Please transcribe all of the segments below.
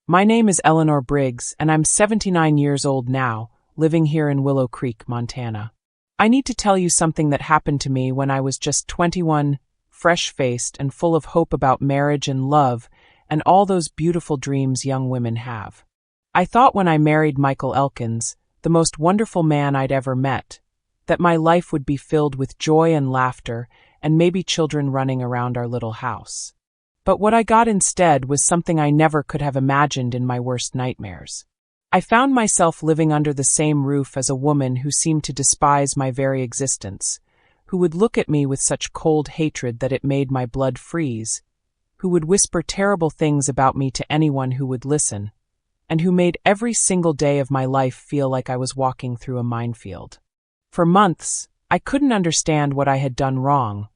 My name is Eleanor Briggs, and I'm 79 years old now, living here in Willow Creek, Montana. I need to tell you something that happened to me when I was just 21, fresh-faced and full of hope about marriage and love and all those beautiful dreams young women have. I thought when I married Michael Elkins, the most wonderful man I'd ever met, that my life would be filled with joy and laughter and maybe children running around our little house. But what I got instead was something I never could have imagined in my worst nightmares. I found myself living under the same roof as a woman who seemed to despise my very existence, who would look at me with such cold hatred that it made my blood freeze, who would whisper terrible things about me to anyone who would listen, and who made every single day of my life feel like I was walking through a minefield. For months, I couldn't understand what I had done wrong,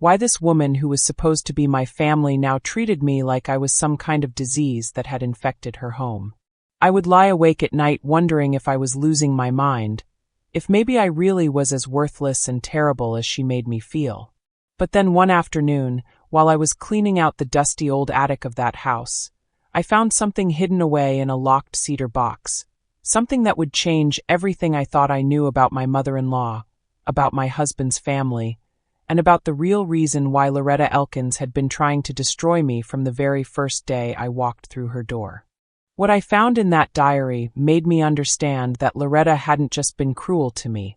why this woman who was supposed to be my family now treated me like I was some kind of disease that had infected her home. I would lie awake at night wondering if I was losing my mind, if maybe I really was as worthless and terrible as she made me feel. But then one afternoon, while I was cleaning out the dusty old attic of that house, I found something hidden away in a locked cedar box, something that would change everything I thought I knew about my mother-in-law, about my husband's family, and about the real reason why Loretta Elkins had been trying to destroy me from the very first day I walked through her door. What I found in that diary made me understand that Loretta hadn't just been cruel to me.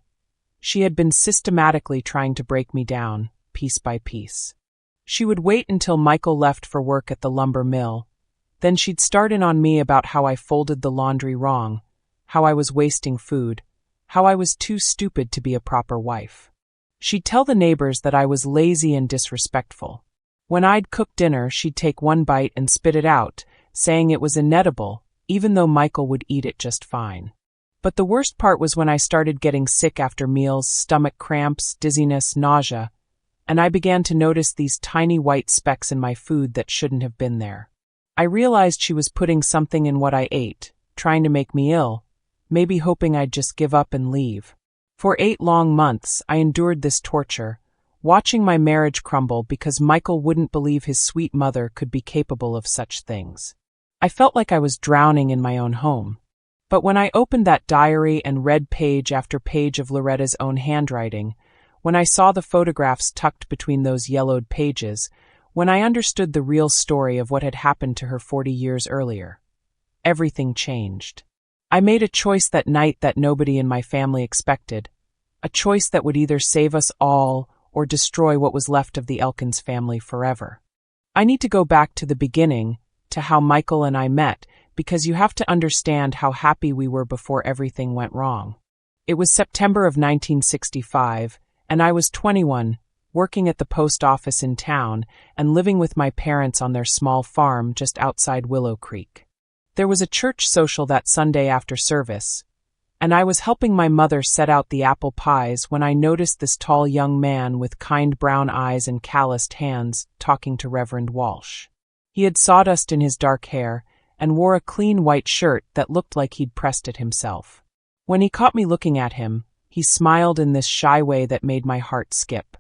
She had been systematically trying to break me down, piece by piece. She would wait until Michael left for work at the lumber mill. Then she'd start in on me about how I folded the laundry wrong, how I was wasting food, how I was too stupid to be a proper wife. She'd tell the neighbors that I was lazy and disrespectful. When I'd cook dinner, she'd take one bite and spit it out, saying it was inedible, even though Michael would eat it just fine. But the worst part was when I started getting sick after meals, stomach cramps, dizziness, nausea, and I began to notice these tiny white specks in my food that shouldn't have been there. I realized she was putting something in what I ate, trying to make me ill, maybe hoping I'd just give up and leave. For 8 long months, I endured this torture, watching my marriage crumble because Michael wouldn't believe his sweet mother could be capable of such things. I felt like I was drowning in my own home. But when I opened that diary and read page after page of Loretta's own handwriting, when I saw the photographs tucked between those yellowed pages, when I understood the real story of what had happened to her 40 years earlier, everything changed. I made a choice that night that nobody in my family expected, a choice that would either save us all or destroy what was left of the Elkins family forever. I need to go back to the beginning, to how Michael and I met, because you have to understand how happy we were before everything went wrong. It was September of 1965, and I was 21, working at the post office in town and living with my parents on their small farm just outside Willow Creek. There was a church social that Sunday after service, and I was helping my mother set out the apple pies when I noticed this tall young man with kind brown eyes and calloused hands talking to Reverend Walsh. He had sawdust in his dark hair and wore a clean white shirt that looked like he'd pressed it himself. When he caught me looking at him, he smiled in this shy way that made my heart skip.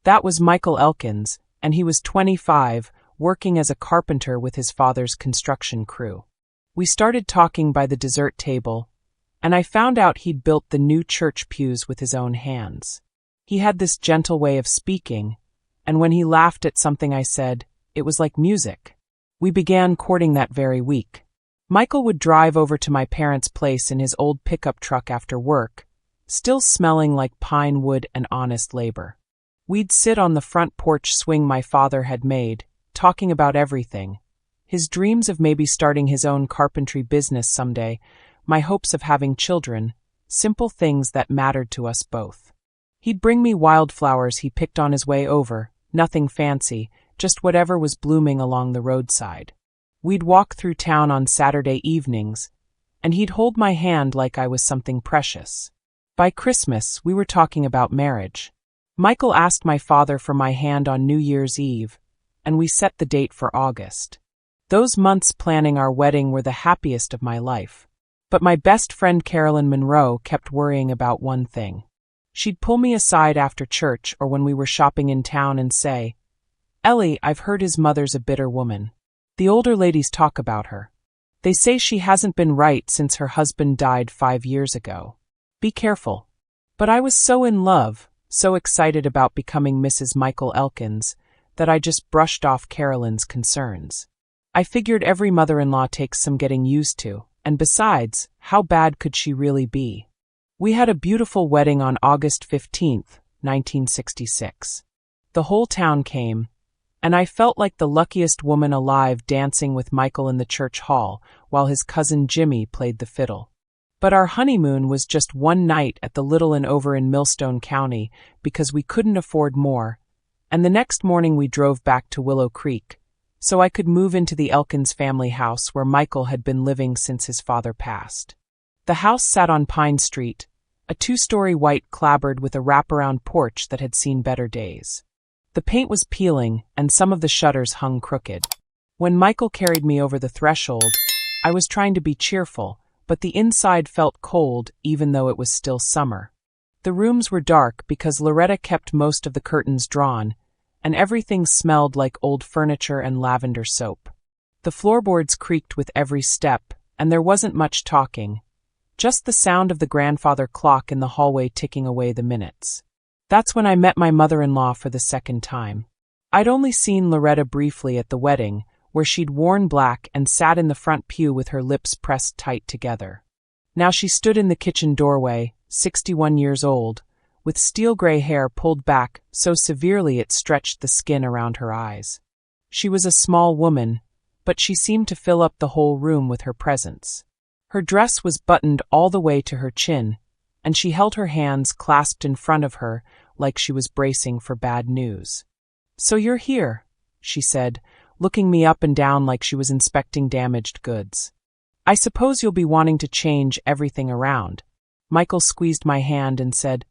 That was Michael Elkins, and he was 25, working as a carpenter with his father's construction crew. We started talking by the dessert table, and I found out he'd built the new church pews with his own hands. He had this gentle way of speaking, and when he laughed at something I said, it was like music. We began courting that very week. Michael would drive over to my parents' place in his old pickup truck after work, still smelling like pine wood and honest labor. We'd sit on the front porch swing my father had made, talking about everything. His dreams of maybe starting his own carpentry business someday, my hopes of having children, simple things that mattered to us both. He'd bring me wildflowers he picked on his way over, nothing fancy, just whatever was blooming along the roadside. We'd walk through town on Saturday evenings, and he'd hold my hand like I was something precious. By Christmas, we were talking about marriage. Michael asked my father for my hand on New Year's Eve, and we set the date for August. Those months planning our wedding were the happiest of my life. But my best friend Carolyn Monroe kept worrying about one thing. She'd pull me aside after church or when we were shopping in town and say, "Ellie, I've heard his mother's a bitter woman. The older ladies talk about her." They say she hasn't been right since her husband died 5 years ago. Be careful. But I was so in love, so excited about becoming Mrs. Michael Elkins, that I just brushed off Carolyn's concerns. I figured every mother-in-law takes some getting used to, and besides, how bad could she really be? We had a beautiful wedding on August 15th, 1966. The whole town came, and I felt like the luckiest woman alive dancing with Michael in the church hall while his cousin Jimmy played the fiddle. But our honeymoon was just one night at the Little Inn over in Millstone County because we couldn't afford more, and the next morning we drove back to Willow Creek, so I could move into the Elkins family house where Michael had been living since his father passed. The house sat on Pine Street, a 2-story white clapboard with a wraparound porch that had seen better days. The paint was peeling, and some of the shutters hung crooked. When Michael carried me over the threshold, I was trying to be cheerful, but the inside felt cold even though it was still summer. The rooms were dark because Loretta kept most of the curtains drawn, and everything smelled like old furniture and lavender soap. The floorboards creaked with every step, and there wasn't much talking, just the sound of the grandfather clock in the hallway ticking away the minutes. That's when I met my mother-in-law for the second time. I'd only seen Loretta briefly at the wedding, where she'd worn black and sat in the front pew with her lips pressed tight together. Now she stood in the kitchen doorway, 61 years old, with steel-gray hair pulled back so severely it stretched the skin around her eyes. She was a small woman, but she seemed to fill up the whole room with her presence. Her dress was buttoned all the way to her chin, and she held her hands clasped in front of her like she was bracing for bad news. "So you're here," she said, looking me up and down like she was inspecting damaged goods. "I suppose you'll be wanting to change everything around." Michael squeezed my hand and said,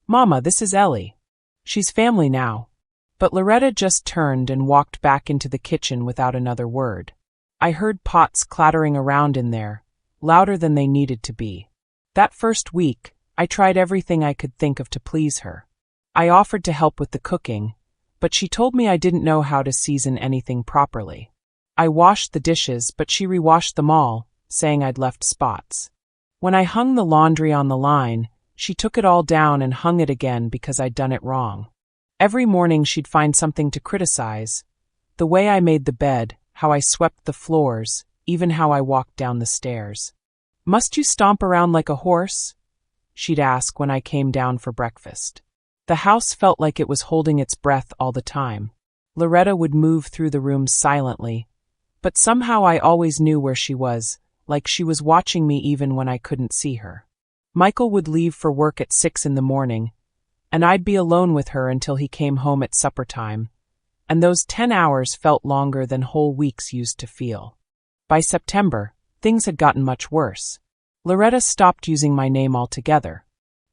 "Mama, this is Ellie. She's family now." But Loretta just turned and walked back into the kitchen without another word. I heard pots clattering around in there, louder than they needed to be. That first week, I tried everything I could think of to please her. I offered to help with the cooking, but she told me I didn't know how to season anything properly. I washed the dishes, but she rewashed them all, saying I'd left spots. When I hung the laundry on the line, she took it all down and hung it again because I'd done it wrong. Every morning she'd find something to criticize. The way I made the bed, how I swept the floors, even how I walked down the stairs. "Must you stomp around like a horse?" she'd ask when I came down for breakfast. The house felt like it was holding its breath all the time. Loretta would move through the rooms silently, but somehow I always knew where she was, like she was watching me even when I couldn't see her. Michael would leave for work at 6 in the morning, and I'd be alone with her until he came home at supper time, and those 10 hours felt longer than whole weeks used to feel. By September, things had gotten much worse. Loretta stopped using my name altogether.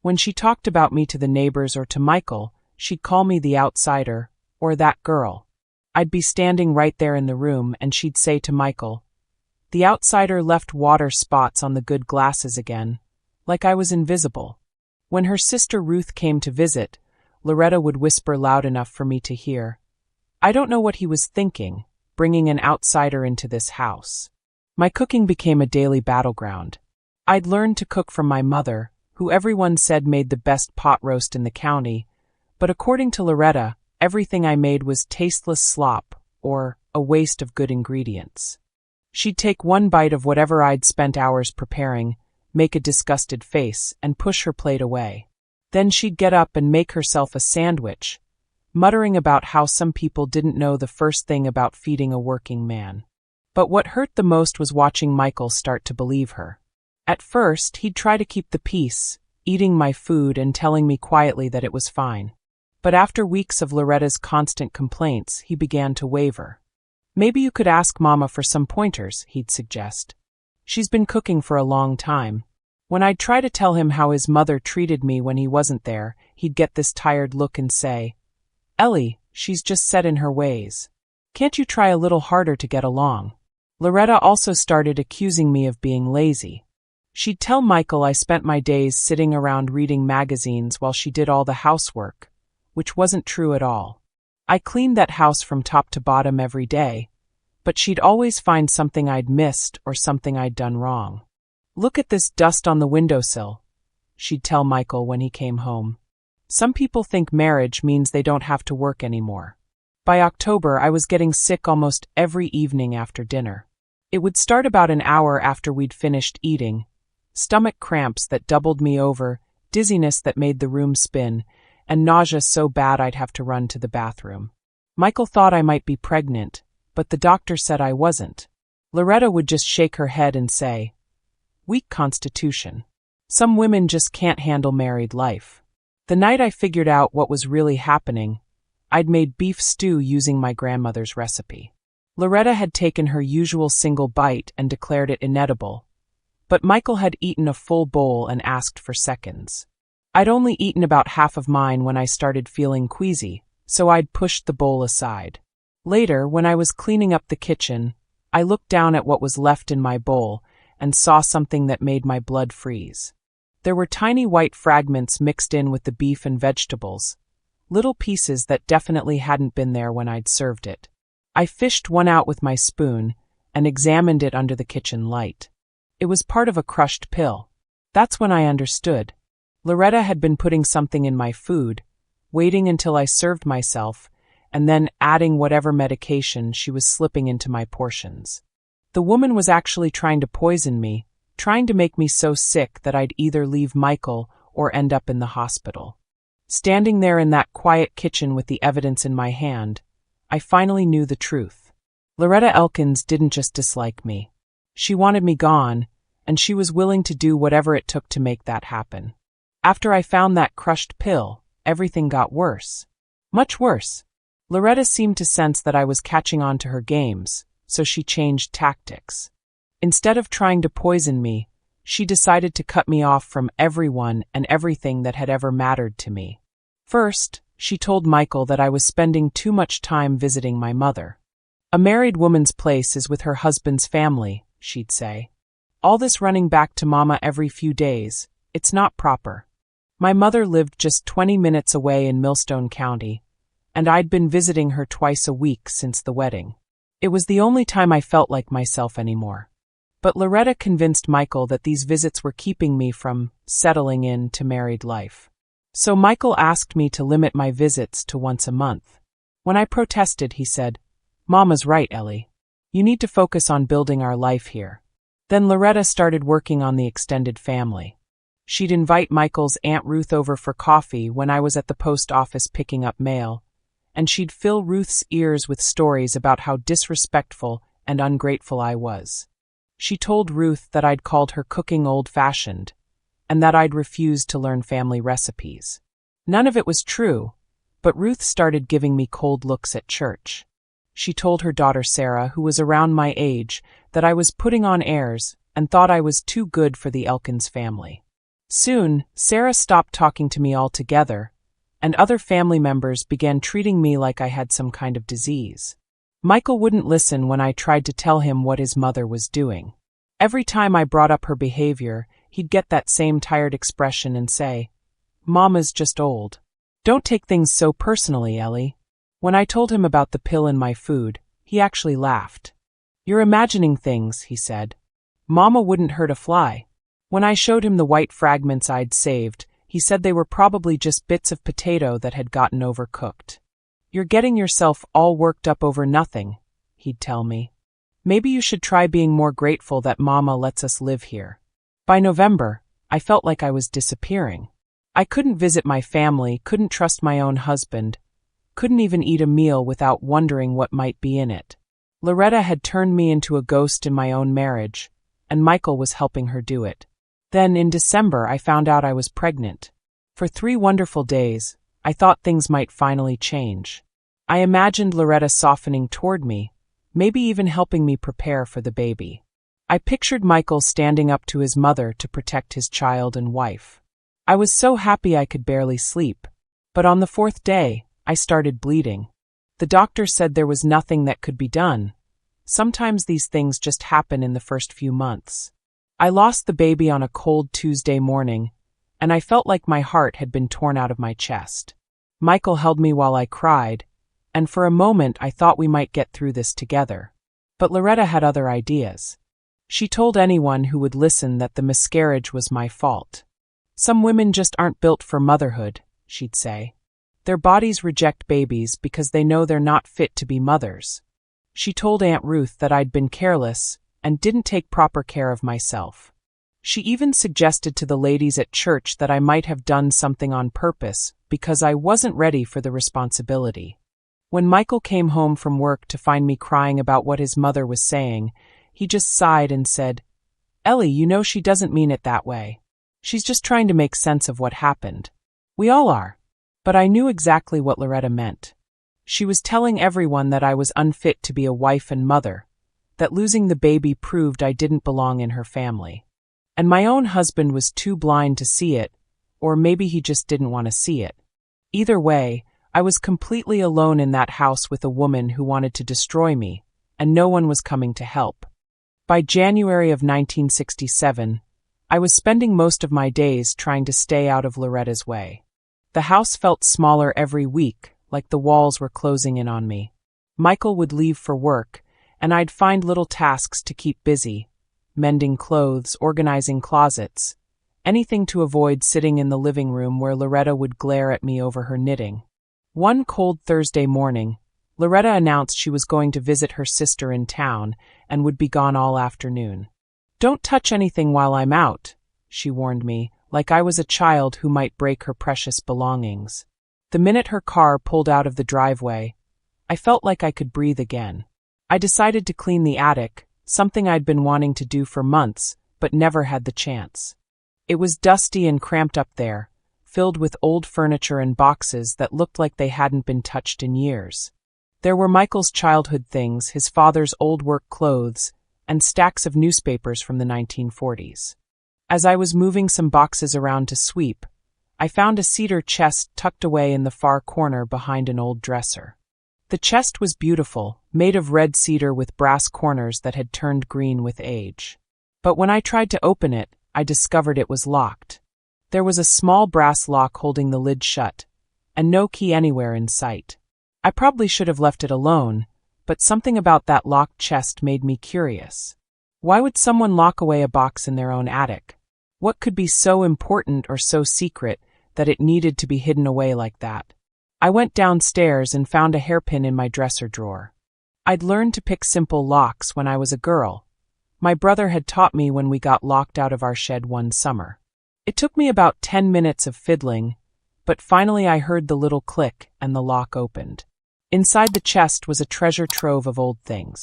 When she talked about me to the neighbors or to Michael, she'd call me the outsider, or that girl. I'd be standing right there in the room, and she'd say to Michael, "The outsider left water spots on the good glasses again," like I was invisible. When her sister Ruth came to visit, Loretta would whisper loud enough for me to hear, "I don't know what he was thinking, bringing an outsider into this house." My cooking became a daily battleground. I'd learned to cook from my mother, who everyone said made the best pot roast in the county, but according to Loretta, everything I made was tasteless slop or a waste of good ingredients. She'd take one bite of whatever I'd spent hours preparing, make a disgusted face, and push her plate away. Then she'd get up and make herself a sandwich, muttering about how some people didn't know the first thing about feeding a working man. But what hurt the most was watching Michael start to believe her. At first, he'd try to keep the peace, eating my food and telling me quietly that it was fine. But after weeks of Loretta's constant complaints, he began to waver. "Maybe you could ask Mama for some pointers," he'd suggest. "She's been cooking for a long time." When I'd try to tell him how his mother treated me when he wasn't there, he'd get this tired look and say, "Ellie, she's just set in her ways. Can't you try a little harder to get along?" Loretta also started accusing me of being lazy. She'd tell Michael I spent my days sitting around reading magazines while she did all the housework, which wasn't true at all. I cleaned that house from top to bottom every day, but she'd always find something I'd missed or something I'd done wrong. "Look at this dust on the windowsill," she'd tell Michael when he came home. Some people think marriage means they don't have to work anymore. By October, I was getting sick almost every evening after dinner. It would start about an hour after we'd finished eating. Stomach cramps that doubled me over, dizziness that made the room spin, and nausea so bad I'd have to run to the bathroom. Michael thought I might be pregnant, but the doctor said I wasn't. Loretta would just shake her head and say, "Weak constitution. Some women just can't handle married life." The night I figured out what was really happening, I'd made beef stew using my grandmother's recipe. Loretta had taken her usual single bite and declared it inedible, but Michael had eaten a full bowl and asked for seconds. I'd only eaten about half of mine when I started feeling queasy, so I'd pushed the bowl aside. Later, when I was cleaning up the kitchen, I looked down at what was left in my bowl and saw something that made my blood freeze. There were tiny white fragments mixed in with the beef and vegetables, little pieces that definitely hadn't been there when I'd served it. I fished one out with my spoon and examined it under the kitchen light. It was part of a crushed pill. That's when I understood. Loretta had been putting something in my food, waiting until I served myself, and then adding whatever medication she was slipping into my portions. The woman was actually trying to poison me, trying to make me so sick that I'd either leave Michael or end up in the hospital. Standing there in that quiet kitchen with the evidence in my hand, I finally knew the truth. Loretta Elkins didn't just dislike me. She wanted me gone, and she was willing to do whatever it took to make that happen. After I found that crushed pill, everything got worse. Much worse. Loretta seemed to sense that I was catching on to her games, so she changed tactics. Instead of trying to poison me, she decided to cut me off from everyone and everything that had ever mattered to me. First, she told Michael that I was spending too much time visiting my mother. "A married woman's place is with her husband's family," she'd say. "All this running back to Mama every few days, it's not proper." My mother lived just 20 minutes away in Millstone County, and I'd been visiting her twice a week since the wedding. It was the only time I felt like myself anymore. But Loretta convinced Michael that these visits were keeping me from settling into married life. So Michael asked me to limit my visits to once a month. When I protested, he said, "Mama's right, Ellie. You need to focus on building our life here." Then Loretta started working on the extended family. She'd invite Michael's Aunt Ruth over for coffee when I was at the post office picking up mail, and she'd fill Ruth's ears with stories about how disrespectful and ungrateful I was. She told Ruth that I'd called her cooking old-fashioned, and that I'd refused to learn family recipes. None of it was true, but Ruth started giving me cold looks at church. She told her daughter Sarah, who was around my age, that I was putting on airs and thought I was too good for the Elkins family. Soon, Sarah stopped talking to me altogether, and other family members began treating me like I had some kind of disease. Michael wouldn't listen when I tried to tell him what his mother was doing. Every time I brought up her behavior, he'd get that same tired expression and say, "Mama's just old. Don't take things so personally, Ellie." When I told him about the pill in my food, he actually laughed. "You're imagining things," he said. "Mama wouldn't hurt a fly." When I showed him the white fragments I'd saved, he said they were probably just bits of potato that had gotten overcooked. "You're getting yourself all worked up over nothing," he'd tell me. "Maybe you should try being more grateful that Mama lets us live here." By November, I felt like I was disappearing. I couldn't visit my family, couldn't trust my own husband, couldn't even eat a meal without wondering what might be in it. Loretta had turned me into a ghost in my own marriage, and Michael was helping her do it. Then, in December, I found out I was pregnant. For 3 wonderful days, I thought things might finally change. I imagined Loretta softening toward me, maybe even helping me prepare for the baby. I pictured Michael standing up to his mother to protect his child and wife. I was so happy I could barely sleep. But on the 4th day, I started bleeding. The doctor said there was nothing that could be done. Sometimes these things just happen in the first few months. I lost the baby on a cold Tuesday morning, and I felt like my heart had been torn out of my chest. Michael held me while I cried, and for a moment I thought we might get through this together. But Loretta had other ideas. She told anyone who would listen that the miscarriage was my fault. Some women just aren't built for motherhood, she'd say. Their bodies reject babies because they know they're not fit to be mothers. She told Aunt Ruth that I'd been careless and didn't take proper care of myself. She even suggested to the ladies at church that I might have done something on purpose because I wasn't ready for the responsibility. When Michael came home from work to find me crying about what his mother was saying, he just sighed and said, "Ellie, you know she doesn't mean it that way. She's just trying to make sense of what happened. We all are." But I knew exactly what Loretta meant. She was telling everyone that I was unfit to be a wife and mother, that losing the baby proved I didn't belong in her family. And my own husband was too blind to see it, or maybe he just didn't want to see it. Either way, I was completely alone in that house with a woman who wanted to destroy me, and no one was coming to help. By January of 1967, I was spending most of my days trying to stay out of Loretta's way. The house felt smaller every week, like the walls were closing in on me. Michael would leave for work, and I'd find little tasks to keep busy, mending clothes, organizing closets, anything to avoid sitting in the living room where Loretta would glare at me over her knitting. One cold Thursday morning, Loretta announced she was going to visit her sister in town and would be gone all afternoon. "Don't touch anything while I'm out," she warned me, like I was a child who might break her precious belongings. The minute her car pulled out of the driveway, I felt like I could breathe again. I decided to clean the attic, something I'd been wanting to do for months, but never had the chance. It was dusty and cramped up there, filled with old furniture and boxes that looked like they hadn't been touched in years. There were Michael's childhood things, his father's old work clothes, and stacks of newspapers from the 1940s. As I was moving some boxes around to sweep, I found a cedar chest tucked away in the far corner behind an old dresser. The chest was beautiful, made of red cedar with brass corners that had turned green with age. But when I tried to open it, I discovered it was locked. There was a small brass lock holding the lid shut, and no key anywhere in sight. I probably should have left it alone, but something about that locked chest made me curious. Why would someone lock away a box in their own attic? What could be so important or so secret that it needed to be hidden away like that? I went downstairs and found a hairpin in my dresser drawer. I'd learned to pick simple locks when I was a girl. My brother had taught me when we got locked out of our shed one summer. It took me about 10 minutes of fiddling, but finally I heard the little click and the lock opened. Inside the chest was a treasure trove of old things.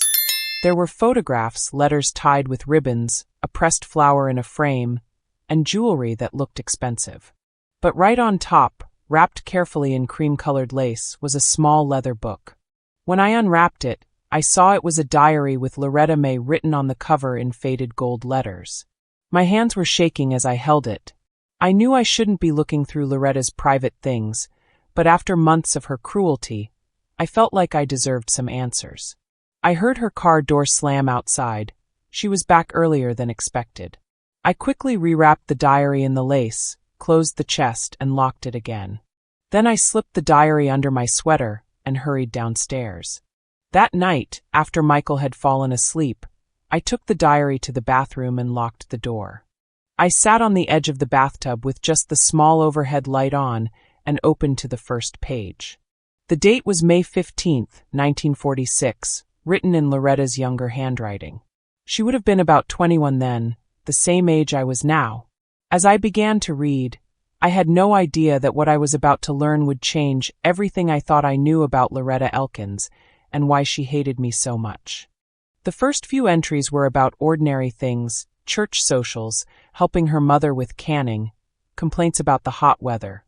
There were photographs, letters tied with ribbons, a pressed flower in a frame, and jewelry that looked expensive. But right on top, wrapped carefully in cream-colored lace, was a small leather book. When I unwrapped it, I saw it was a diary with Loretta May written on the cover in faded gold letters. My hands were shaking as I held it. I knew I shouldn't be looking through Loretta's private things, but after months of her cruelty, I felt like I deserved some answers. I heard her car door slam outside. She was back earlier than expected. I quickly rewrapped the diary in the lace, closed the chest, and locked it again. Then I slipped the diary under my sweater and hurried downstairs. That night, after Michael had fallen asleep, I took the diary to the bathroom and locked the door. I sat on the edge of the bathtub with just the small overhead light on and opened to the first page. The date was May 15th, 1946, written in Loretta's younger handwriting. She would have been about 21 then, the same age I was now. As I began to read, I had no idea that what I was about to learn would change everything I thought I knew about Loretta Elkins and why she hated me so much. The first few entries were about ordinary things, church socials, helping her mother with canning, complaints about the hot weather.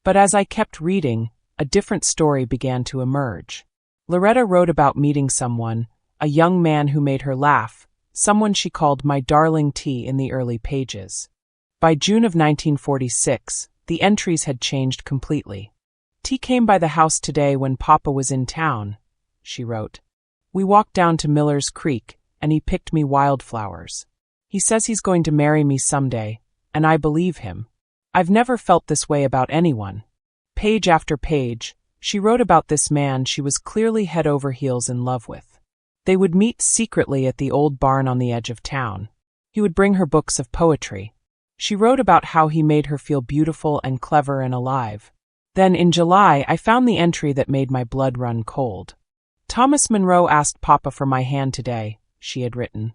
But as I kept reading, a different story began to emerge. Loretta wrote about meeting someone, a young man who made her laugh, someone she called my darling T in the early pages. By June of 1946, the entries had changed completely. T came by the house today when Papa was in town, she wrote. We walked down to Miller's Creek, and he picked me wildflowers. He says he's going to marry me someday, and I believe him. I've never felt this way about anyone. Page after page, she wrote about this man she was clearly head over heels in love with. They would meet secretly at the old barn on the edge of town. He would bring her books of poetry. She wrote about how he made her feel beautiful and clever and alive. Then, in July, I found the entry that made my blood run cold. Thomas Monroe asked Papa for my hand today, she had written.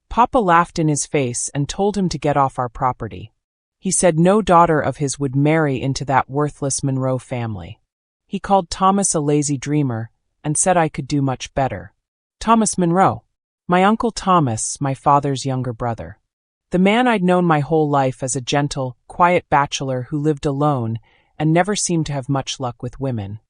Papa laughed in his face and told him to get off our property. He said no daughter of his would marry into that worthless Monroe family. He called Thomas a lazy dreamer and said I could do much better. Thomas Monroe. My Uncle Thomas, my father's younger brother. The man I'd known my whole life as a gentle, quiet bachelor who lived alone and never seemed to have much luck with women.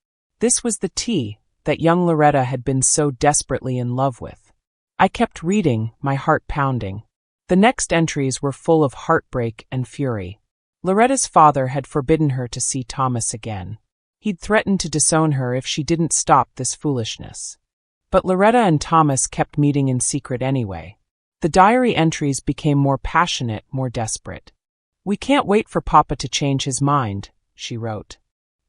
This was the T that young Loretta had been so desperately in love with. I kept reading, my heart pounding. The next entries were full of heartbreak and fury. Loretta's father had forbidden her to see Thomas again. He'd threatened to disown her if she didn't stop this foolishness. But Loretta and Thomas kept meeting in secret anyway. The diary entries became more passionate, more desperate. We can't wait for Papa to change his mind, she wrote.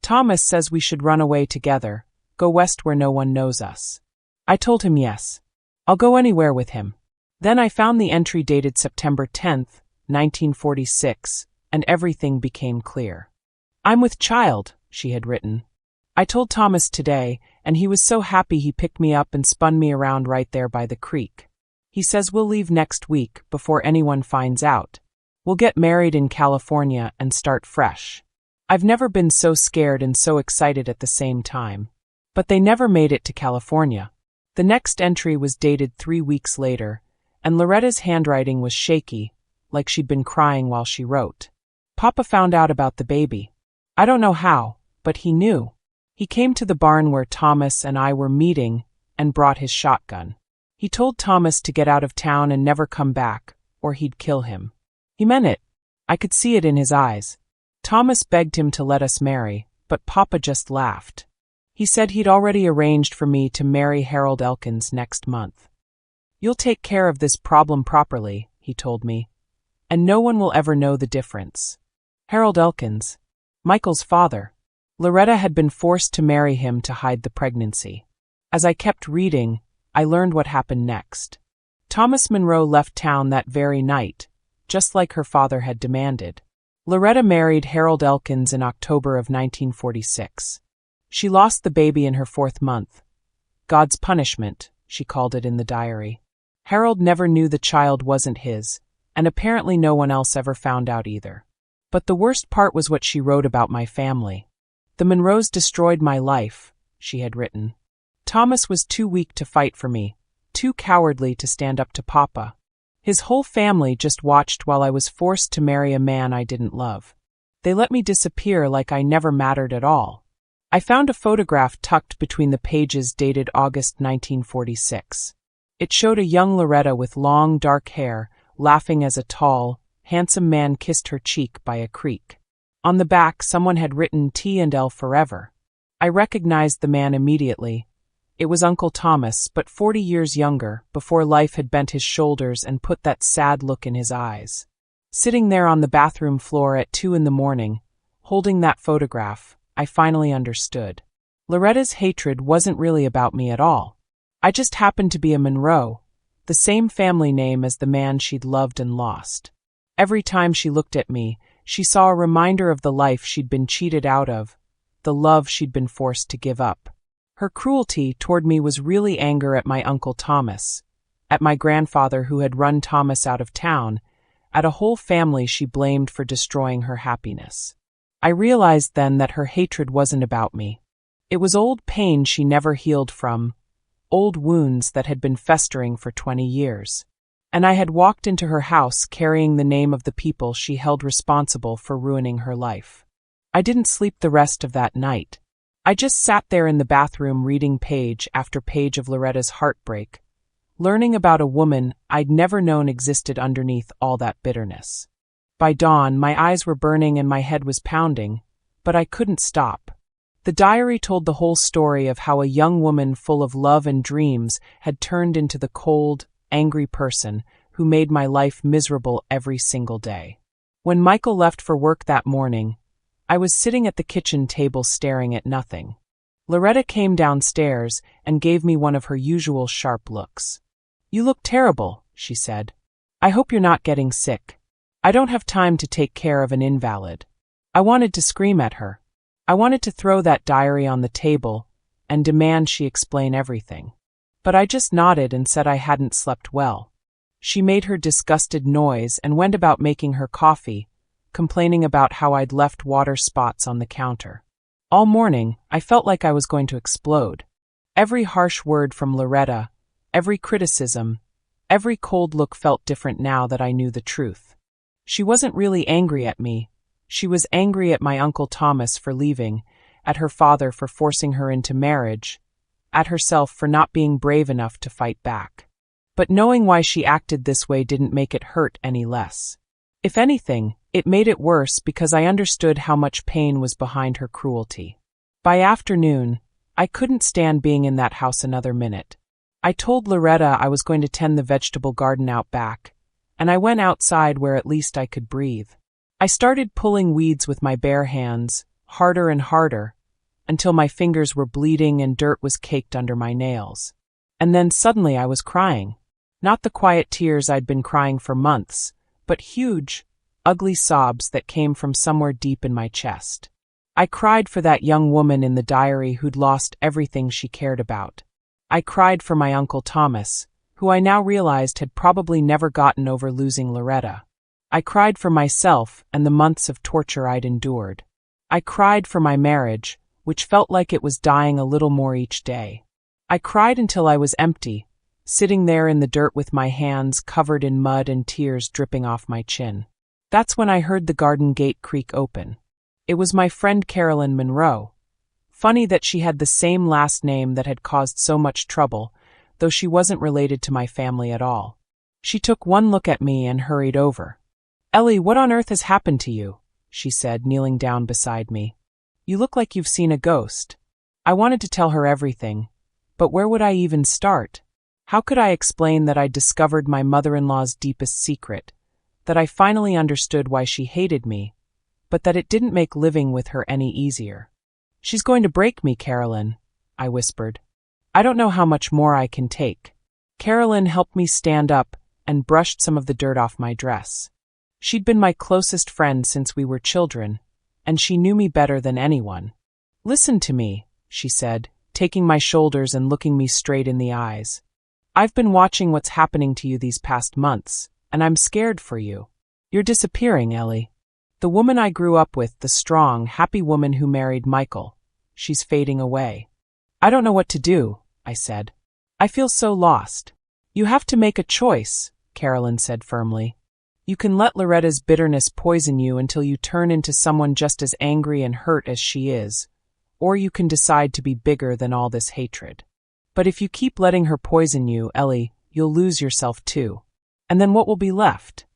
Thomas says we should run away together, go west where no one knows us. I told him yes. I'll go anywhere with him. Then I found the entry dated September 10th, 1946, and everything became clear. I'm with child, she had written. I told Thomas today, and he was so happy he picked me up and spun me around right there by the creek. He says we'll leave next week before anyone finds out. We'll get married in California and start fresh. I've never been so scared and so excited at the same time. But they never made it to California. The next entry was dated 3 weeks later, and Loretta's handwriting was shaky, like she'd been crying while she wrote. Papa found out about the baby. I don't know how, but he knew. He came to the barn where Thomas and I were meeting and brought his shotgun. He told Thomas to get out of town and never come back, or he'd kill him. He meant it. I could see it in his eyes. Thomas begged him to let us marry, but Papa just laughed. He said he'd already arranged for me to marry Harold Elkins next month. You'll take care of this problem properly, he told me, and no one will ever know the difference. Harold Elkins, Michael's father. Loretta had been forced to marry him to hide the pregnancy. As I kept reading, I learned what happened next. Thomas Monroe left town that very night, just like her father had demanded. Loretta married Harold Elkins in October of 1946. She lost the baby in her 4th month. God's punishment, she called it in the diary. Harold never knew the child wasn't his, and apparently no one else ever found out either. But the worst part was what she wrote about my family. The Monroes destroyed my life, she had written. Thomas was too weak to fight for me, too cowardly to stand up to Papa. His whole family just watched while I was forced to marry a man I didn't love. They let me disappear like I never mattered at all. I found a photograph tucked between the pages dated August 1946. It showed a young Loretta with long, dark hair, laughing as a tall, handsome man kissed her cheek by a creek. On the back, someone had written T&L forever. I recognized the man immediately. It was Uncle Thomas, but 40 years younger, before life had bent his shoulders and put that sad look in his eyes. Sitting there on the bathroom floor at 2 a.m, holding that photograph, I finally understood. Loretta's hatred wasn't really about me at all. I just happened to be a Monroe, the same family name as the man she'd loved and lost. Every time she looked at me, she saw a reminder of the life she'd been cheated out of, the love she'd been forced to give up. Her cruelty toward me was really anger at my Uncle Thomas, at my grandfather who had run Thomas out of town, at a whole family she blamed for destroying her happiness. I realized then that her hatred wasn't about me. It was old pain she never healed from, old wounds that had been festering for 20 years. And I had walked into her house carrying the name of the people she held responsible for ruining her life. I didn't sleep the rest of that night. I just sat there in the bathroom reading page after page of Loretta's heartbreak, learning about a woman I'd never known existed underneath all that bitterness. By dawn, my eyes were burning and my head was pounding, but I couldn't stop. The diary told the whole story of how a young woman full of love and dreams had turned into the cold, angry person who made my life miserable every single day. When Michael left for work that morning, I was sitting at the kitchen table staring at nothing. Loretta came downstairs and gave me one of her usual sharp looks. "You look terrible," she said. "I hope you're not getting sick. I don't have time to take care of an invalid." I wanted to scream at her. I wanted to throw that diary on the table and demand she explain everything. But I just nodded and said I hadn't slept well. She made her disgusted noise and went about making her coffee, complaining about how I'd left water spots on the counter. All morning, I felt like I was going to explode. Every harsh word from Loretta, every criticism, every cold look felt different now that I knew the truth. She wasn't really angry at me. She was angry at my Uncle Thomas for leaving, at her father for forcing her into marriage, at herself for not being brave enough to fight back. But knowing why she acted this way didn't make it hurt any less. If anything, it made it worse because I understood how much pain was behind her cruelty. By afternoon, I couldn't stand being in that house another minute. I told Loretta I was going to tend the vegetable garden out back, and I went outside where at least I could breathe. I started pulling weeds with my bare hands, harder and harder, until my fingers were bleeding and dirt was caked under my nails. And then suddenly I was crying. Not the quiet tears I'd been crying for months, but huge, ugly sobs that came from somewhere deep in my chest. I cried for that young woman in the diary who'd lost everything she cared about. I cried for my Uncle Thomas, who I now realized had probably never gotten over losing Loretta. I cried for myself and the months of torture I'd endured. I cried for my marriage, which felt like it was dying a little more each day. I cried until I was empty, sitting there in the dirt with my hands covered in mud and tears dripping off my chin. That's when I heard the garden gate creak open. It was my friend Carolyn Monroe. Funny that she had the same last name that had caused so much trouble, though she wasn't related to my family at all. She took one look at me and hurried over. "Ellie, what on earth has happened to you?" she said, kneeling down beside me. "You look like you've seen a ghost." I wanted to tell her everything, but where would I even start? How could I explain that I'd discovered my mother-in-law's deepest secret, that I finally understood why she hated me, but that it didn't make living with her any easier? "She's going to break me, Carolyn," I whispered. "I don't know how much more I can take." Carolyn helped me stand up and brushed some of the dirt off my dress. She'd been my closest friend since we were children, and she knew me better than anyone. "Listen to me," she said, taking my shoulders and looking me straight in the eyes. "I've been watching what's happening to you these past months, and I'm scared for you. You're disappearing, Ellie. The woman I grew up with, the strong, happy woman who married Michael, she's fading away." "I don't know what to do," I said. "I feel so lost." "You have to make a choice," Carolyn said firmly. "You can let Loretta's bitterness poison you until you turn into someone just as angry and hurt as she is, or you can decide to be bigger than all this hatred. But if you keep letting her poison you, Ellie, you'll lose yourself too. And then what will be left?"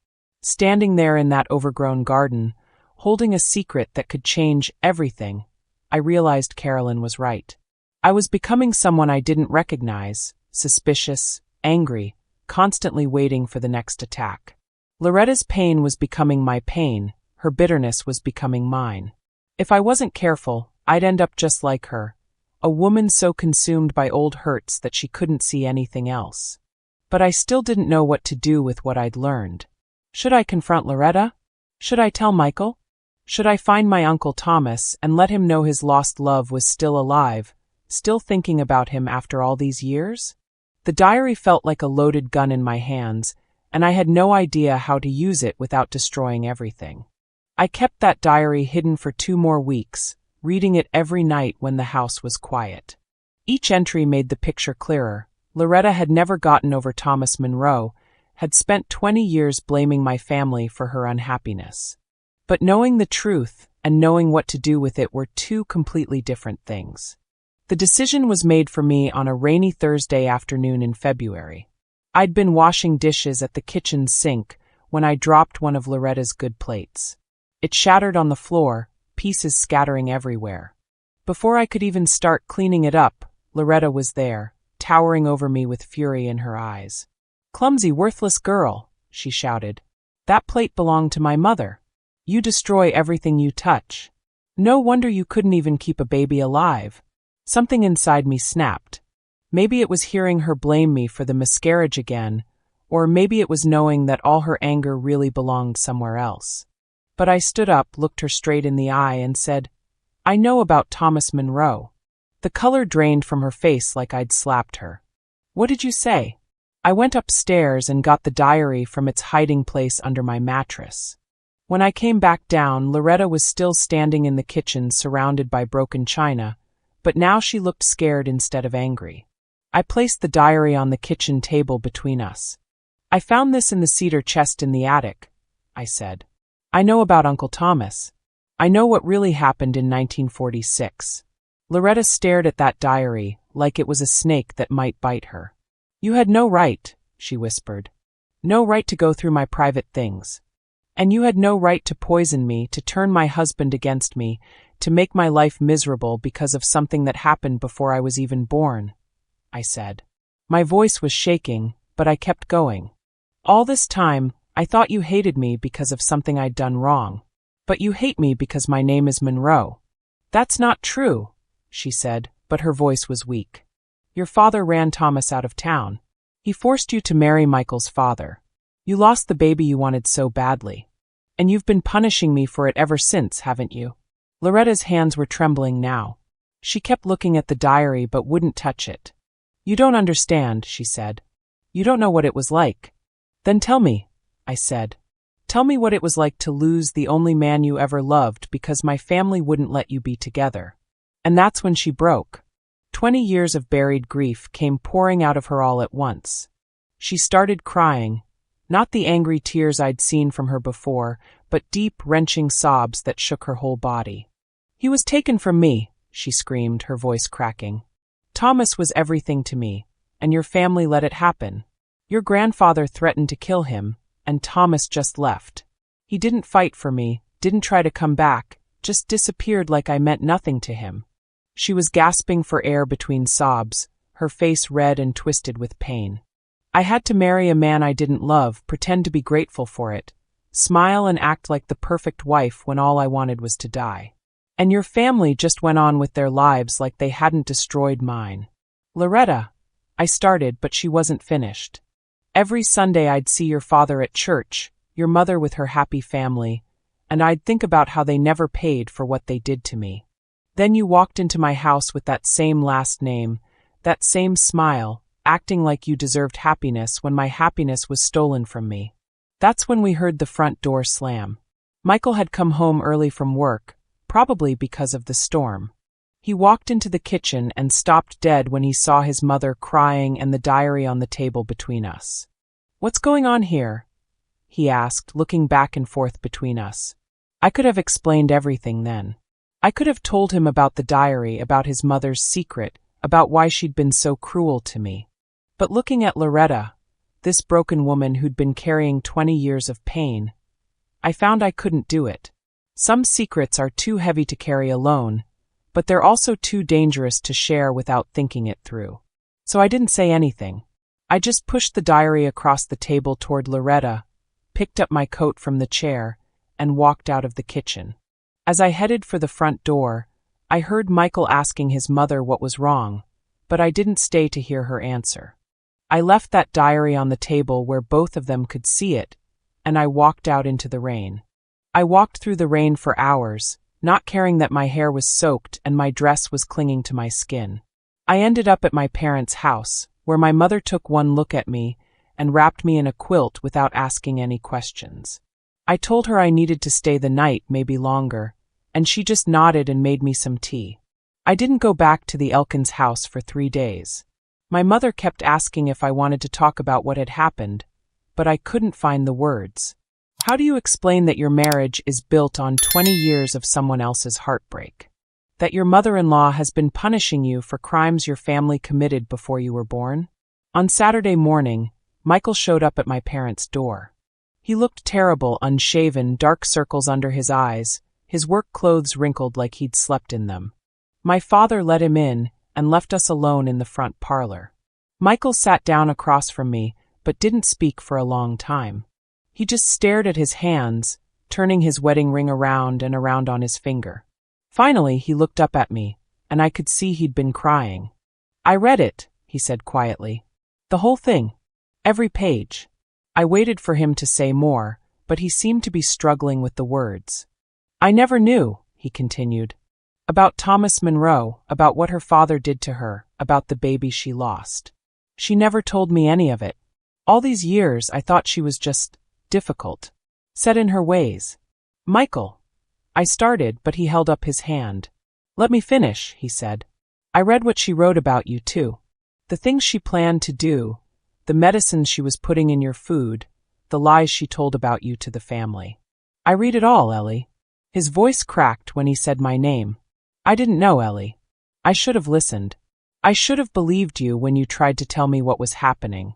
Standing there in that overgrown garden, holding a secret that could change everything, I realized Carolyn was right. I was becoming someone I didn't recognize, suspicious, angry, constantly waiting for the next attack. Loretta's pain was becoming my pain, her bitterness was becoming mine. If I wasn't careful, I'd end up just like her, a woman so consumed by old hurts that she couldn't see anything else. But I still didn't know what to do with what I'd learned. Should I confront Loretta? Should I tell Michael? Should I find my Uncle Thomas and let him know his lost love was still alive, still thinking about him after all these years? The diary felt like a loaded gun in my hands, and I had no idea how to use it without destroying everything. I kept that diary hidden for 2 more weeks, reading it every night when the house was quiet. Each entry made the picture clearer. Loretta had never gotten over Thomas Monroe, had spent 20 years blaming my family for her unhappiness. But knowing the truth and knowing what to do with it were 2 completely different things. The decision was made for me on a rainy Thursday afternoon in February. I'd been washing dishes at the kitchen sink when I dropped one of Loretta's good plates. It shattered on the floor, pieces scattering everywhere. Before I could even start cleaning it up, Loretta was there, towering over me with fury in her eyes. "Clumsy, worthless girl," she shouted. "That plate belonged to my mother. You destroy everything you touch. No wonder you couldn't even keep a baby alive. Something inside me snapped. Maybe it was hearing her blame me for the miscarriage again, or maybe it was knowing that all her anger really belonged somewhere else. But I stood up, looked her straight in the eye, and said, "I know about Thomas Monroe." The color drained from her face like I'd slapped her. "What did you say?" I went upstairs and got the diary from its hiding place under my mattress. When I came back down, Loretta was still standing in the kitchen surrounded by broken china, but now she looked scared instead of angry. I placed the diary on the kitchen table between us. "I found this in the cedar chest in the attic," I said. "I know about Uncle Thomas. I know what really happened in 1946. Loretta stared at that diary like it was a snake that might bite her. "You had no right," she whispered. "No right to go through my private things. And you had no right to poison me, to turn my husband against me, to make my life miserable because of something that happened before I was even born," I said. My voice was shaking, but I kept going. "All this time, I thought you hated me because of something I'd done wrong. But you hate me because my name is Monroe." "That's not true," she said, but her voice was weak. "Your father ran Thomas out of town. He forced you to marry Michael's father. You lost the baby you wanted so badly. And you've been punishing me for it ever since, haven't you?" Loretta's hands were trembling now. She kept looking at the diary but wouldn't touch it. "You don't understand," she said. "You don't know what it was like." "Then tell me," I said. "Tell me what it was like to lose the only man you ever loved because my family wouldn't let you be together." And that's when she broke. 20 years of buried grief came pouring out of her all at once. She started crying, not the angry tears I'd seen from her before, but deep, wrenching sobs that shook her whole body. "He was taken from me," she screamed, her voice cracking. "Thomas was everything to me, and your family let it happen. Your grandfather threatened to kill him, and Thomas just left. He didn't fight for me, didn't try to come back, just disappeared like I meant nothing to him." She was gasping for air between sobs, her face red and twisted with pain. "I had to marry a man I didn't love, pretend to be grateful for it, smile and act like the perfect wife when all I wanted was to die. And your family just went on with their lives like they hadn't destroyed mine." "Loretta," I started, but she wasn't finished. "Every Sunday I'd see your father at church, your mother with her happy family, and I'd think about how they never paid for what they did to me. Then you walked into my house with that same last name, that same smile, acting like you deserved happiness when my happiness was stolen from me." That's when we heard the front door slam. Michael had come home early from work, probably because of the storm. He walked into the kitchen and stopped dead when he saw his mother crying and the diary on the table between us. "What's going on here?" he asked, looking back and forth between us. I could have explained everything then. I could have told him about the diary, about his mother's secret, about why she'd been so cruel to me. But looking at Loretta, this broken woman who'd been carrying 20 years of pain, I found I couldn't do it. Some secrets are too heavy to carry alone, but they're also too dangerous to share without thinking it through. So I didn't say anything. I just pushed the diary across the table toward Loretta, picked up my coat from the chair, and walked out of the kitchen. As I headed for the front door, I heard Michael asking his mother what was wrong, but I didn't stay to hear her answer. I left that diary on the table where both of them could see it, and I walked out into the rain. I walked through the rain for hours, not caring that my hair was soaked and my dress was clinging to my skin. I ended up at my parents' house, where my mother took one look at me and wrapped me in a quilt without asking any questions. I told her I needed to stay the night, maybe longer, and she just nodded and made me some tea. I didn't go back to the Elkins house for 3 days. My mother kept asking if I wanted to talk about what had happened, but I couldn't find the words. How do you explain that your marriage is built on 20 years of someone else's heartbreak? That your mother-in-law has been punishing you for crimes your family committed before you were born? On Saturday morning, Michael showed up at my parents' door. He looked terrible, unshaven, dark circles under his eyes, his work clothes wrinkled like he'd slept in them. My father let him in and left us alone in the front parlor. Michael sat down across from me, but didn't speak for a long time. He just stared at his hands, turning his wedding ring around and around on his finger. Finally, he looked up at me, and I could see he'd been crying. "I read it," he said quietly. "The whole thing. Every page." I waited for him to say more, but he seemed to be struggling with the words. "I never knew," he continued. "About Thomas Monroe, about what her father did to her, about the baby she lost. She never told me any of it. All these years I thought she was just difficult, set in her ways." "Michael," I started, but he held up his hand. "Let me finish," he said. "I read what she wrote about you, too. The things she planned to do, the medicines she was putting in your food, the lies she told about you to the family. I read it all, Ellie." His voice cracked when he said my name. "I didn't know, Ellie. I should have listened. I should have believed you when you tried to tell me what was happening.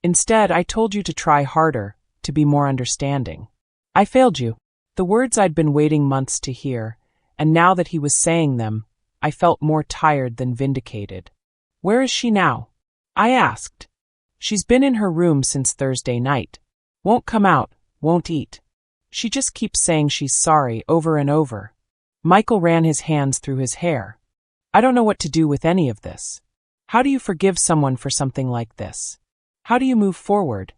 Instead, I told you to try harder, to be more understanding. I failed you." The words I'd been waiting months to hear, and now that he was saying them, I felt more tired than vindicated. "Where is she now?" I asked. "She's been in her room since Thursday night. Won't come out, won't eat. She just keeps saying she's sorry over and over." Michael ran his hands through his hair. "I don't know what to do with any of this. How do you forgive someone for something like this? How do you move forward?"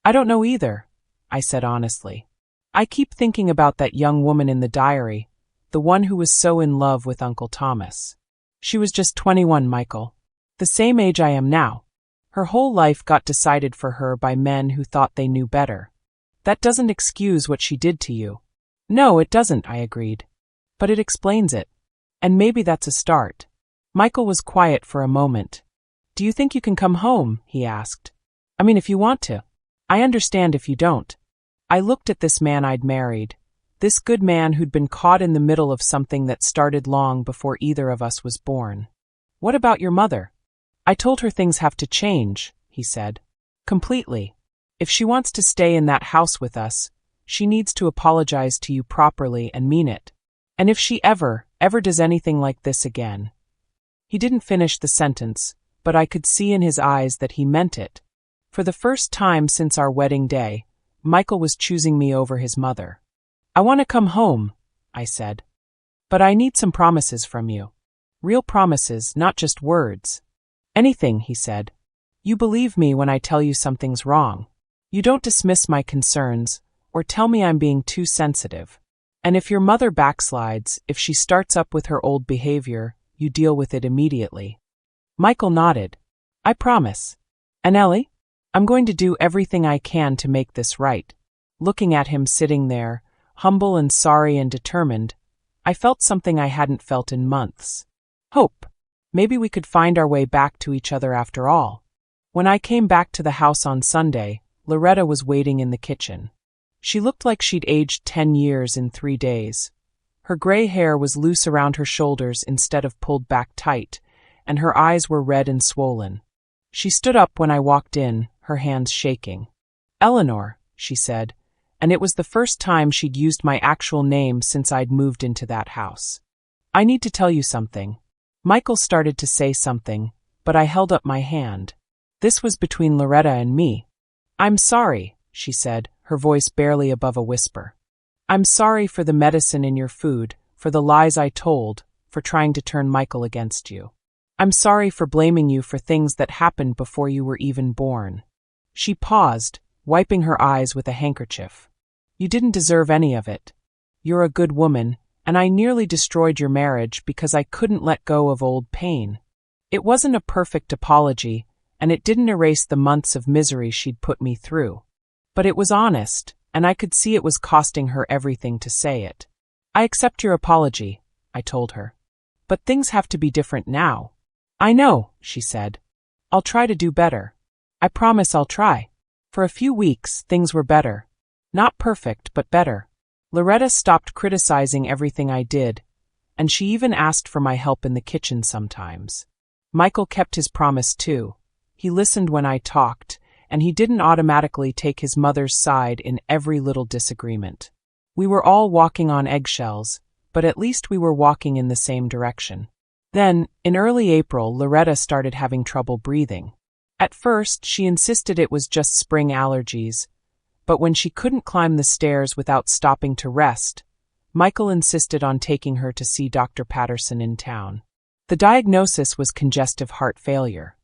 "I don't know either," I said honestly. "I keep thinking about that young woman in the diary, the one who was so in love with Uncle Thomas. She was just 21, Michael. The same age I am now. Her whole life got decided for her by men who thought they knew better. That doesn't excuse what she did to you." "No, it doesn't," I agreed. "But it explains it. And maybe that's a start." Michael was quiet for a moment. "Do you think you can come home?" he asked. "I mean, if you want to. I understand if you don't." I looked at this man I'd married, this good man who'd been caught in the middle of something that started long before either of us was born. "What about your mother?" "I told her things have to change," he said. "Completely. If she wants to stay in that house with us, she needs to apologize to you properly and mean it. And if she ever does anything like this again." He didn't finish the sentence, but I could see in his eyes that he meant it. For the first time since our wedding day, Michael was choosing me over his mother. "I want to come home," I said. "But I need some promises from you. Real promises, not just words." "Anything," he said. "You believe me when I tell you something's wrong. You don't dismiss my concerns, or tell me I'm being too sensitive. And if your mother backslides, if she starts up with her old behavior, you deal with it immediately." Michael nodded. "I promise. And Ellie? I'm going to do everything I can to make this right." Looking at him sitting there, humble and sorry and determined, I felt something I hadn't felt in months. Hope. Maybe we could find our way back to each other after all. When I came back to the house on Sunday, Loretta was waiting in the kitchen. She looked like she'd aged 10 years in 3 days. Her gray hair was loose around her shoulders instead of pulled back tight, and her eyes were red and swollen. She stood up when I walked in, her hands shaking. "Eleanor," she said, and it was the first time she'd used my actual name since I'd moved into that house. "I need to tell you something." Michael started to say something, but I held up my hand. This was between Loretta and me. "I'm sorry," she said, her voice barely above a whisper. "I'm sorry for the medicine in your food, for the lies I told, for trying to turn Michael against you. I'm sorry for blaming you for things that happened before you were even born." She paused, wiping her eyes with a handkerchief. "You didn't deserve any of it. You're a good woman, and I nearly destroyed your marriage because I couldn't let go of old pain. It wasn't a perfect apology, and it didn't erase the months of misery she'd put me through. But it was honest, and I could see it was costing her everything to say it. I accept your apology," I told her. "But things have to be different now." "I know," she said. "I'll try to do better. I promise I'll try." For a few weeks, things were better. Not perfect, but better. Loretta stopped criticizing everything I did, and she even asked for my help in the kitchen sometimes. Michael kept his promise too. He listened when I talked, and he didn't automatically take his mother's side in every little disagreement. We were all walking on eggshells, but at least we were walking in the same direction. Then, in early April, Loretta started having trouble breathing. At first, she insisted it was just spring allergies, but when she couldn't climb the stairs without stopping to rest, Michael insisted on taking her to see Dr. Patterson in town. The diagnosis was congestive heart failure.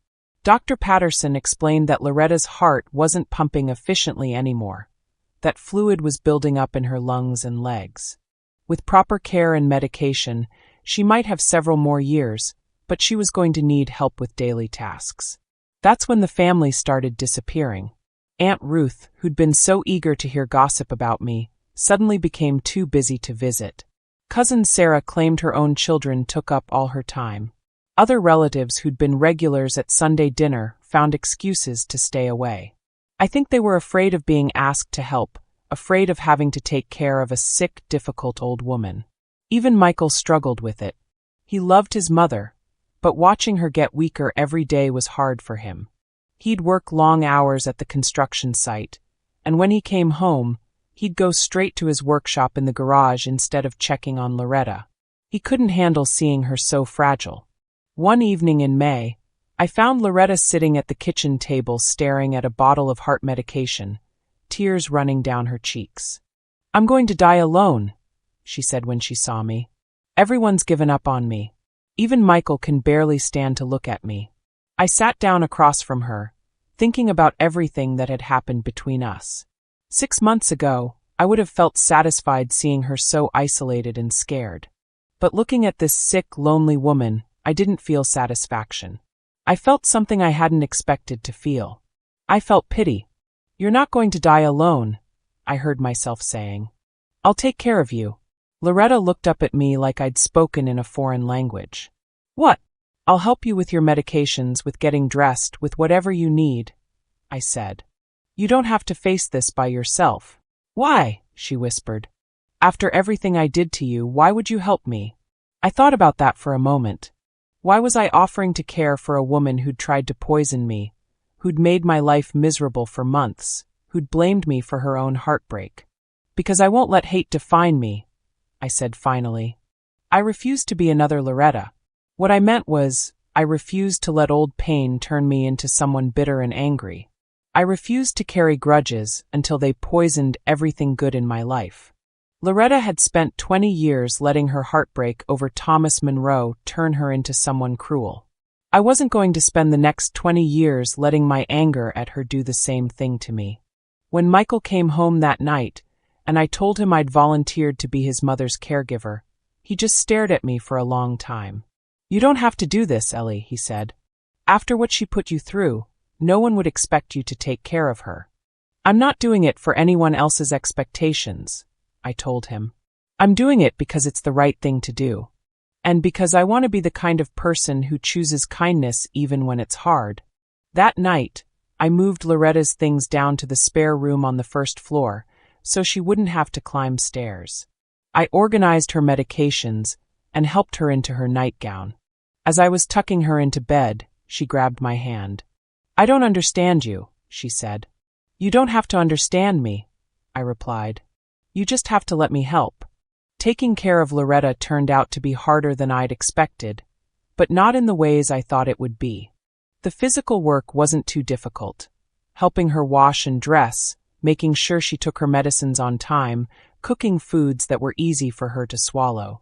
Dr. Patterson explained that Loretta's heart wasn't pumping efficiently anymore, that fluid was building up in her lungs and legs. With proper care and medication, she might have several more years, but she was going to need help with daily tasks. That's when the family started disappearing. Aunt Ruth, who'd been so eager to hear gossip about me, suddenly became too busy to visit. Cousin Sarah claimed her own children took up all her time. Other relatives who'd been regulars at Sunday dinner found excuses to stay away. I think they were afraid of being asked to help, afraid of having to take care of a sick, difficult old woman. Even Michael struggled with it. He loved his mother, but watching her get weaker every day was hard for him. He'd work long hours at the construction site, and when he came home, he'd go straight to his workshop in the garage instead of checking on Loretta. He couldn't handle seeing her so fragile. One evening in May, I found Loretta sitting at the kitchen table staring at a bottle of heart medication, tears running down her cheeks. "I'm going to die alone," she said when she saw me. "Everyone's given up on me. Even Michael can barely stand to look at me." I sat down across from her, thinking about everything that had happened between us. 6 months ago, I would have felt satisfied seeing her so isolated and scared. But looking at this sick, lonely woman, I didn't feel satisfaction. I felt something I hadn't expected to feel. I felt pity. "You're not going to die alone," I heard myself saying. "I'll take care of you." Loretta looked up at me like I'd spoken in a foreign language. "What?" "I'll help you with your medications, with getting dressed, with whatever you need," I said. "You don't have to face this by yourself." "Why?" she whispered. "After everything I did to you, why would you help me?" I thought about that for a moment. Why was I offering to care for a woman who'd tried to poison me, who'd made my life miserable for months, who'd blamed me for her own heartbreak? "Because I won't let hate define me," I said finally. "I refuse to be another Loretta." What I meant was, I refused to let old pain turn me into someone bitter and angry. I refused to carry grudges until they poisoned everything good in my life. Loretta had spent 20 years letting her heartbreak over Thomas Monroe turn her into someone cruel. I wasn't going to spend the next 20 years letting my anger at her do the same thing to me. When Michael came home that night, and I told him I'd volunteered to be his mother's caregiver, he just stared at me for a long time. "You don't have to do this, Ellie," he said. "After what she put you through, no one would expect you to take care of her." "I'm not doing it for anyone else's expectations," I told him. "I'm doing it because it's the right thing to do. And because I want to be the kind of person who chooses kindness even when it's hard." That night, I moved Loretta's things down to the spare room on the first floor, so she wouldn't have to climb stairs. I organized her medications and helped her into her nightgown. As I was tucking her into bed, she grabbed my hand. "I don't understand you," she said. "You don't have to understand me," I replied. "You just have to let me help." Taking care of Loretta turned out to be harder than I'd expected, but not in the ways I thought it would be. The physical work wasn't too difficult. Helping her wash and dress, making sure she took her medicines on time, cooking foods that were easy for her to swallow.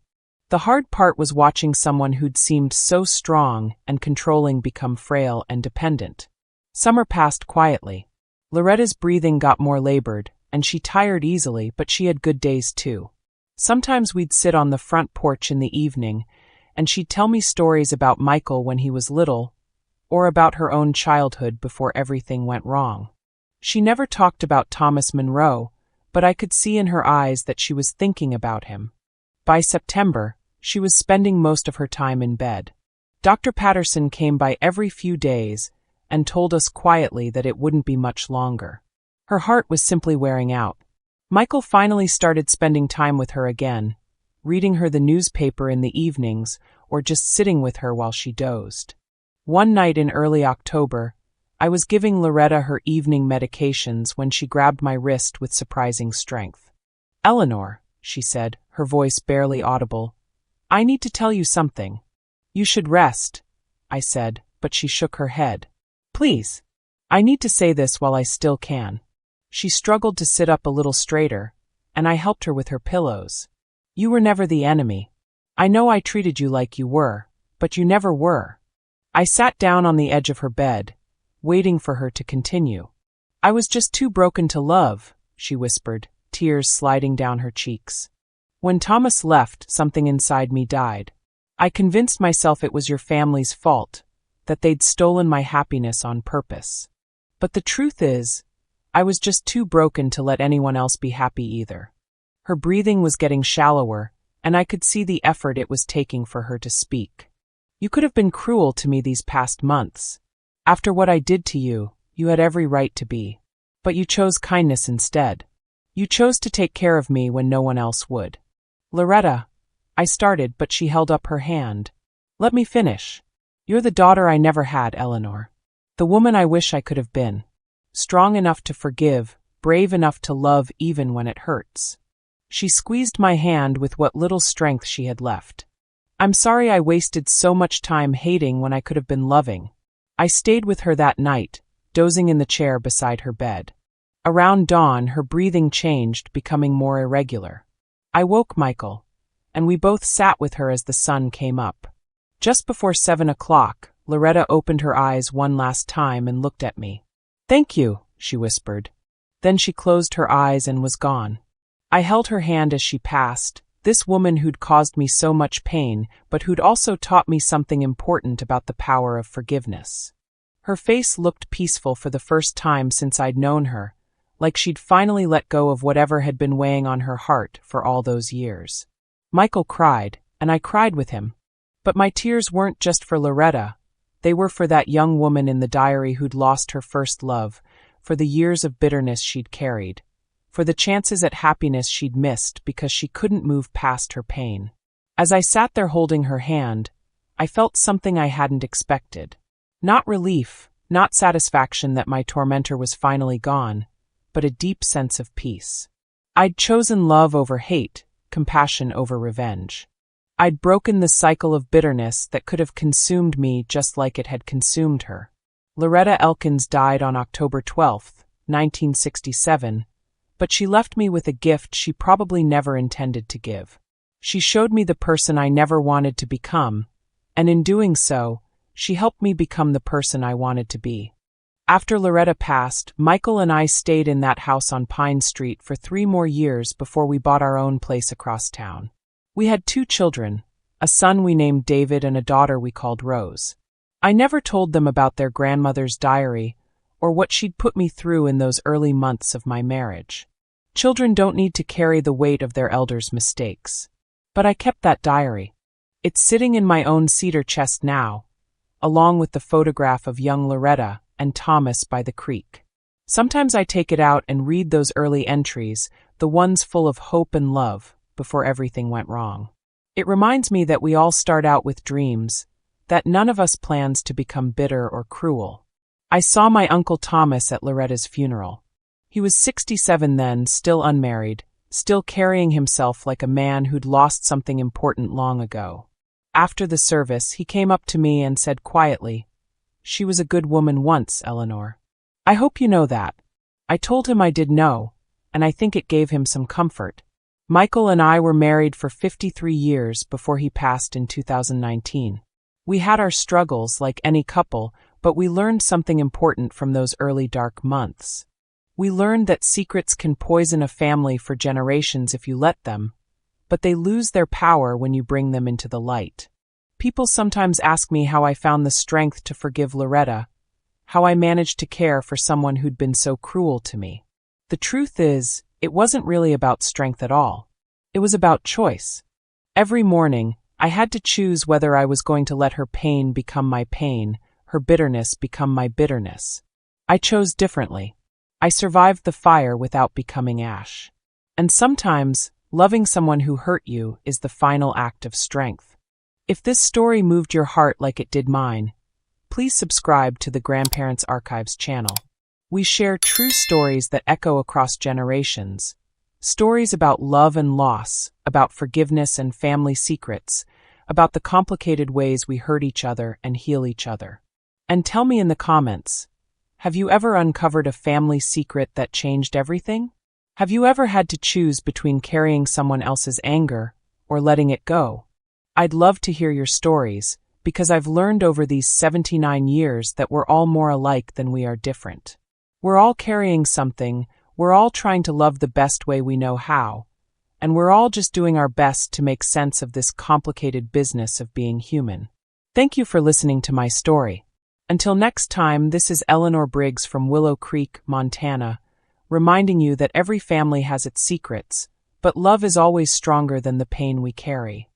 The hard part was watching someone who'd seemed so strong and controlling become frail and dependent. Summer passed quietly. Loretta's breathing got more labored, and she tired easily, but she had good days too. Sometimes we'd sit on the front porch in the evening, and she'd tell me stories about Michael when he was little, or about her own childhood before everything went wrong. She never talked about Thomas Monroe, but I could see in her eyes that she was thinking about him. By September, she was spending most of her time in bed. Dr. Patterson came by every few days and told us quietly that it wouldn't be much longer. Her heart was simply wearing out. Michael finally started spending time with her again, reading her the newspaper in the evenings or just sitting with her while she dozed. One night in early October, I was giving Loretta her evening medications when she grabbed my wrist with surprising strength. "Eleanor," she said, her voice barely audible, "I need to tell you something." "You should rest," I said, but she shook her head. "Please. I need to say this while I still can." She struggled to sit up a little straighter, and I helped her with her pillows. "You were never the enemy. I know I treated you like you were, But you never were. I sat down on the edge of her bed, waiting for her to continue. I was just too broken to love, she whispered, tears sliding down her cheeks. When Thomas left, something inside me died. I convinced myself it was your family's fault, that they'd stolen my happiness on purpose. But the truth is, I was just too broken to let anyone else be happy either. Her breathing was getting shallower, and I could see the effort it was taking for her to speak. You could have been cruel to me these past months. After what I did to you, you had every right to be. But you chose kindness instead. You chose to take care of me when no one else would. Loretta, I started, but she held up her hand. Let me finish. You're the daughter I never had, Eleanor. The woman I wish I could have been. Strong enough to forgive, brave enough to love even when it hurts. She squeezed my hand with what little strength she had left. I'm sorry I wasted so much time hating when I could have been loving. I stayed with her that night, dozing in the chair beside her bed. Around dawn, her breathing changed, becoming more irregular. I woke Michael, and we both sat with her as the sun came up. Just before 7 o'clock, Loretta opened her eyes one last time and looked at me. Thank you, she whispered. Then she closed her eyes and was gone. I held her hand as she passed, this woman who'd caused me so much pain, but who'd also taught me something important about the power of forgiveness. Her face looked peaceful for the first time since I'd known her, like she'd finally let go of whatever had been weighing on her heart for all those years. Michael cried, and I cried with him. But my tears weren't just for Loretta. They were for that young woman in the diary who'd lost her first love, for the years of bitterness she'd carried, for the chances at happiness she'd missed because she couldn't move past her pain. As I sat there holding her hand, I felt something I hadn't expected. Not relief, not satisfaction that my tormentor was finally gone, but a deep sense of peace. I'd chosen love over hate, compassion over revenge. I'd broken the cycle of bitterness that could have consumed me just like it had consumed her. Loretta Elkins died on October 12, 1967, but she left me with a gift she probably never intended to give. She showed me the person I never wanted to become, and in doing so, she helped me become the person I wanted to be. After Loretta passed, Michael and I stayed in that house on Pine Street for 3 more years before we bought our own place across town. We had 2 children, a son we named David and a daughter we called Rose. I never told them about their grandmother's diary or what she'd put me through in those early months of my marriage. Children don't need to carry the weight of their elders' mistakes. But I kept that diary. It's sitting in my own cedar chest now, along with the photograph of young Loretta and Thomas by the creek. Sometimes I take it out and read those early entries, the ones full of hope and love, before everything went wrong. It reminds me that we all start out with dreams, that none of us plans to become bitter or cruel. I saw my Uncle Thomas at Loretta's funeral. He was 67 then, still unmarried, still carrying himself like a man who'd lost something important long ago. After the service, he came up to me and said quietly, "She was a good woman once, Eleanor. I hope you know that." I told him I did know, and I think it gave him some comfort. Michael and I were married for 53 years before he passed in 2019. We had our struggles like any couple, but we learned something important from those early dark months. We learned that secrets can poison a family for generations if you let them, but they lose their power when you bring them into the light. People sometimes ask me how I found the strength to forgive Loretta, how I managed to care for someone who'd been so cruel to me. The truth is, it wasn't really about strength at all. It was about choice. Every morning, I had to choose whether I was going to let her pain become my pain, her bitterness become my bitterness. I chose differently. I survived the fire without becoming ash. And sometimes, loving someone who hurt you is the final act of strength. If this story moved your heart like it did mine, please subscribe to the Grandparents Archives channel. We share true stories that echo across generations. Stories about love and loss, about forgiveness and family secrets, about the complicated ways we hurt each other and heal each other. And tell me in the comments, have you ever uncovered a family secret that changed everything? Have you ever had to choose between carrying someone else's anger or letting it go? I'd love to hear your stories, because I've learned over these 79 years that we're all more alike than we are different. We're all carrying something, we're all trying to love the best way we know how, and we're all just doing our best to make sense of this complicated business of being human. Thank you for listening to my story. Until next time, this is Eleanor Briggs from Willow Creek, Montana, reminding you that every family has its secrets, but love is always stronger than the pain we carry.